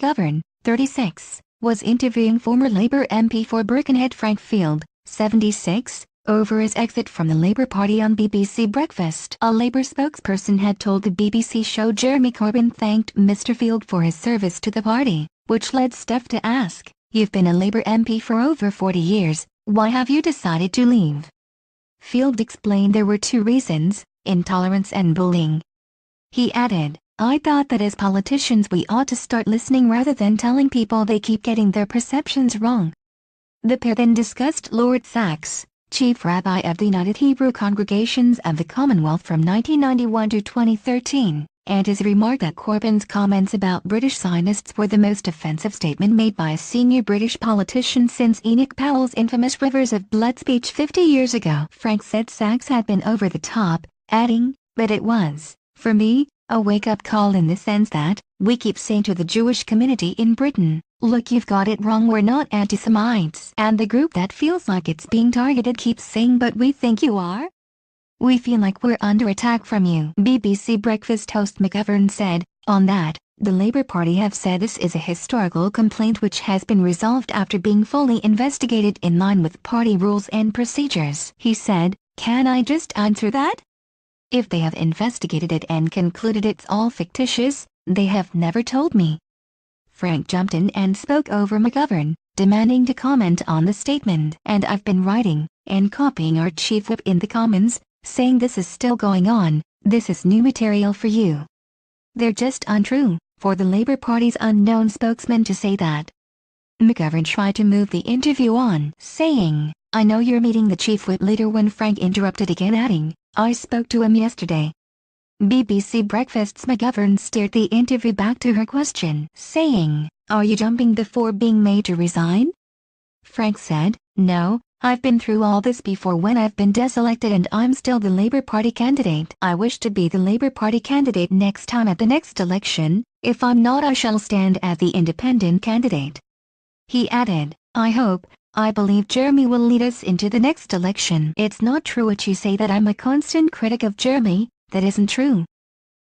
McGovern, 36, was interviewing former Labour MP for Birkenhead Frank Field, 76, over his exit from the Labour Party on BBC Breakfast. A Labour spokesperson had told the BBC show Jeremy Corbyn thanked Mr Field for his service to the party, which led Steph to ask, "You've been a Labour MP for over 40 years, why have you decided to leave?" Field explained there were two reasons: intolerance and bullying. He added, "I thought that as politicians we ought to start listening rather than telling people they keep getting their perceptions wrong." The pair then discussed Lord Sachs, Chief Rabbi of the United Hebrew Congregations of the Commonwealth from 1991 to 2013, and his remark that Corbyn's comments about British Zionists were the most offensive statement made by a senior British politician since Enoch Powell's infamous Rivers of Blood speech 50 years ago. Frank said Sachs had been over the top, adding, "But it was, for me, a wake-up call in the sense that, we keep saying to the Jewish community in Britain, look, you've got it wrong, we're not anti-Semites. And the group that feels like it's being targeted keeps saying, but we think you are. We feel like we're under attack from you." BBC Breakfast host McGovern said, on that, the Labour Party have said this is a historical complaint which has been resolved after being fully investigated in line with party rules and procedures. He said, "Can I just answer that? If they have investigated it and concluded it's all fictitious, they have never told me." Frank jumped in and spoke over McGovern, demanding to comment on the statement. "And I've been writing, and copying our chief whip in the Commons, saying this is still going on, this is new material for you. They're just untrue," for the Labour Party's unknown spokesman to say that. McGovern tried to move the interview on, saying, "I know you're meeting the chief whip later," when Frank interrupted again, adding, "I spoke to him yesterday." BBC Breakfast's McGovern steered the interview back to her question, saying, "Are you jumping before being made to resign?" Frank said, "No, I've been through all this before when I've been deselected and I'm still the Labour Party candidate. I wish to be the Labour Party candidate next time at the next election. If I'm not, I shall stand as the independent candidate." He added, I believe Jeremy will lead us into the next election." "It's not true what you say that I'm a constant critic of Jeremy. That isn't true.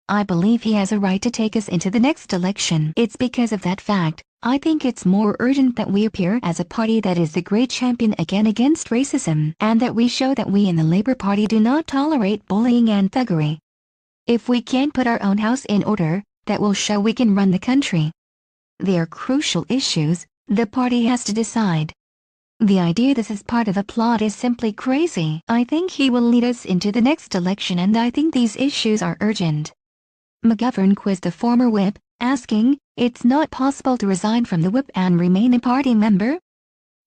I believe he has a right to take us into the next election. It's because of that fact, I think it's more urgent that we appear as a party that is the great champion again against racism, and that we show that we in the Labour Party do not tolerate bullying and thuggery. If we can't put our own house in order, that will show we can run the country. They are crucial issues, the party has to decide. The idea this is part of a plot is simply crazy. I think he will lead us into the next election and I think these issues are urgent." McGovern quizzed the former whip, asking, "It's not possible to resign from the whip and remain a party member?"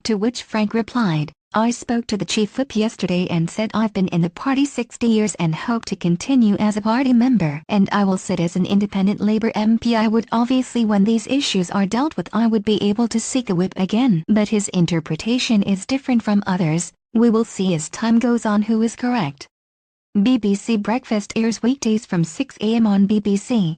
To which Frank replied, "I spoke to the chief whip yesterday and said I've been in the party 60 years and hope to continue as a party member, and I will sit as an independent Labour MP. I would obviously, when these issues are dealt with, I would be able to seek the whip again." But his interpretation is different from others. We will see as time goes on who is correct. BBC Breakfast airs weekdays from 6 a.m. on BBC.